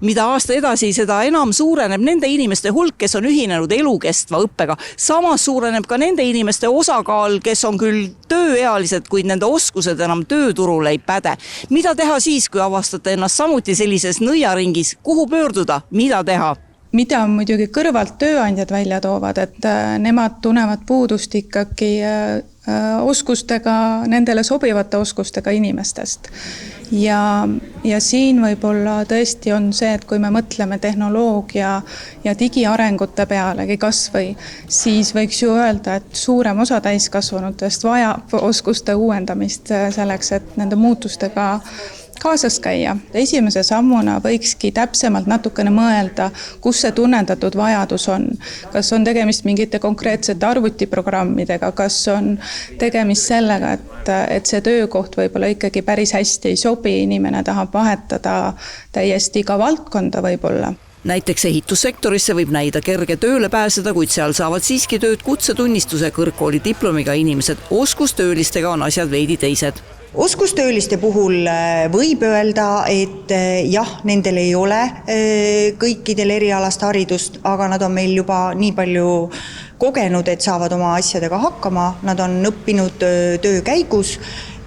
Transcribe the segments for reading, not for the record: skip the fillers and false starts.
Mida aasta edasi, seda enam suureneb nende inimeste hulk, kes on ühinenud elukestva õppega. Samas suureneb ka nende inimeste osakaal, kes on küll tööealised, kuid nende oskused enam tööturul ei päde. Mida teha siis, kui avastate ennast samuti sellises nõiaringis? Kuhu pöörduda? Mida teha? Mida muidugi kõrvalt tööandjad välja toovad, et nemad tunnevad puudust ikkagi oskustega, nendele sobivate oskustega inimestest. Ja siin võib-olla tõesti on see, et kui me mõtleme tehnoloogia ja digiarengute pealegi kasvõi, siis võiks ju öelda, et suurem osa täiskasvanutest vajab oskuste uuendamist selleks, et nende muutustega kaasas käia. Esimese sammuna võikski täpsemalt natukene mõelda, kus see tunnendatud vajadus on. Kas on tegemist mingite konkreetsete arvutiprogrammidega, kas on tegemist sellega, et see töökoht võib-olla ikkagi päris hästi ei sobi, inimene tahab vahetada täiesti iga valdkonda võib-olla. Näiteks ehitussektorisse võib näida kerge tööle pääseda, kuid seal saavad siiski tööd kutsetunnistuse kõrgkooli diplomiga inimesed. Oskustöölistega on asjad veidi teised. Oskustööliste puhul võib öelda, et jah, nendel ei ole kõikidel erialast haridust, aga nad on meil juba nii palju kogenud, et saavad oma asjadega hakkama. Nad on õppinud töö käigus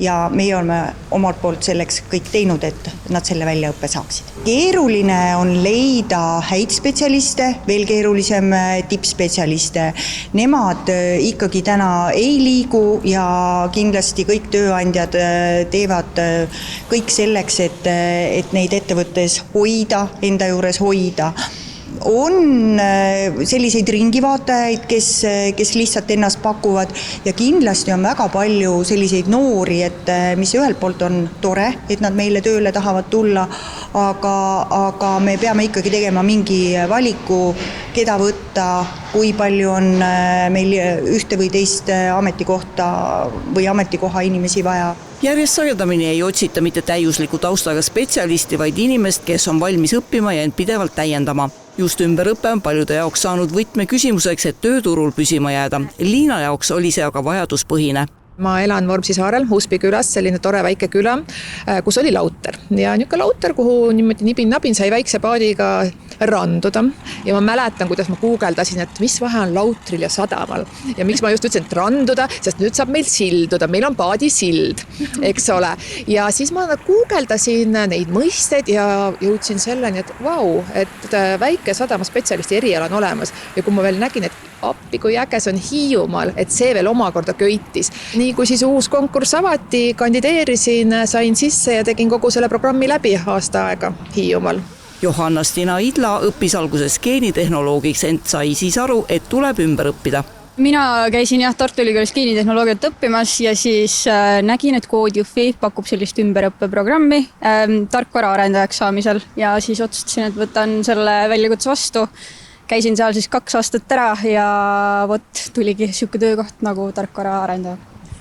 ja meie oleme omalt poolt selleks kõik teinud, et nad selle väljaõppe saaksid. Keeruline on leida häid spetsialiste, veel keerulisem tippspetsialiste. Nemad ikkagi täna ei liigu ja kindlasti kõik tööandjad teevad kõik selleks, et neid ettevõttes hoida, enda juures hoida. On selliseid ringivaatajaid, kes lihtsalt ennast pakuvad ja kindlasti on väga palju selliseid noori, et mis ühelt poolt on tore, et nad meile tööle tahavad tulla, aga me peame ikkagi tegema mingi valiku, keda võtta, kui palju on meil ühte või teist ametikohta või ametikoha inimesi vaja. Järjest sagedamini ei otsita mitte täiusliku taustaga spetsialisti, vaid inimest, kes on valmis õppima ja end pidevalt täiendama. Just ümberõppe on paljude jaoks saanud võtmeküsimuseks, et tööturul püsima jääda. Liina jaoks oli see aga vajaduspõhine. Ma elan Vormsi saarel, Uuspi külas, selline tore väike küla, kus oli lauter. Ja niisugune lauter, kuhu niimoodi nibin-nabin sai väikse paadiga randuda. Ja ma mäletan, kuidas ma guugeldasin, et mis vahe on lautril ja sadamal. Ja miks ma just ütlesin, et randuda, sest nüüd saab meil silduda, meil on paadisild, eks ole. Ja siis ma guugeldasin neid mõisteid ja jõudsin selleni, et vau, et väike sadama spetsialisti eriala on olemas. Ja kui ma veel nägin, et appi, kui äges on Hiiumaal, et see veel omakorda köitis. Nii kui siis uus konkurss avati, kandideerisin, sain sisse ja tegin kogu selle programmi läbi aasta aega Hiiumaal. Johanna-Stina Idla õppis alguses geenitehnoloogiks, ent sai siis aru, et tuleb ümber õppida. Mina käisin Tartu Ülikoolis geenitehnoloogiat õppimas ja siis nägin, et CodeJufi pakub sellist ümberõppeprogrammi tarkvara arendajaks saamisel ja siis otsustasin, et võtan selle väljakutse vastu. Käisin seal siis 2 aastat ära ja tuligi siuke töökoht nagu tarkvara arendaja.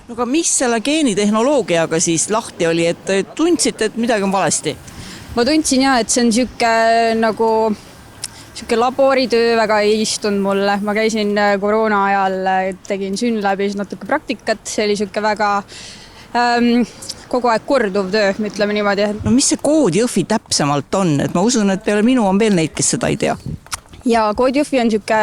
No aga mis selle geenitehnoloogiaga siis lahti oli, et tundsite, et midagi on valesti? Ma tundsin et see on siuke laboritöö, väga ei istunud mulle. Ma käisin koroona ajal, tegin Synlabis natuke praktikat, see oli siuke väga kogu aeg korduv töö, ütleme niimoodi. No mis see CodeJufi täpsemalt on? Et ma usun, et peale minu on veel neid, kes seda ei tea. Ja CodeJufi on siuke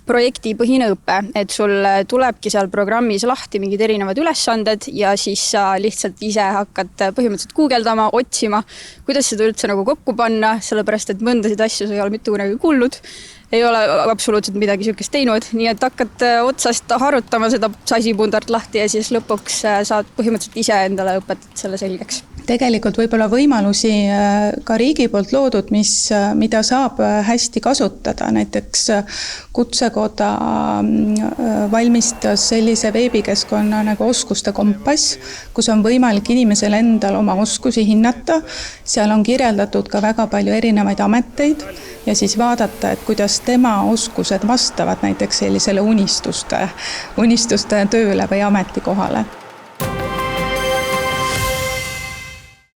projektipõhine õpe, et sul tulebki seal programmis lahti mingid erinevad ülesanded ja siis sa lihtsalt ise hakkad põhimõtteliselt guugeldama, otsima, kuidas seda üldse nagu kokku panna, sellepärast et mõndasid asju sa ei ole mitte kunagi kuulnud, ei ole absoluutselt midagi siukest teinud, nii et hakkad otsast harutama seda sasipundart lahti ja siis lõpuks saad põhimõtteliselt ise endale õpetada selle selgeks. Tegelikult võib-olla võimalusi ka riigi poolt loodud, mida saab hästi kasutada. Näiteks Kutsekoda valmistas sellise veebikeskkonna nagu oskuste kompass, kus on võimalik inimesel endal oma oskusi hinnata. Seal on kirjeldatud ka väga palju erinevaid ameteid ja siis vaadata, et kuidas tema oskused vastavad näiteks sellisele unistuste tööle või ametikohale.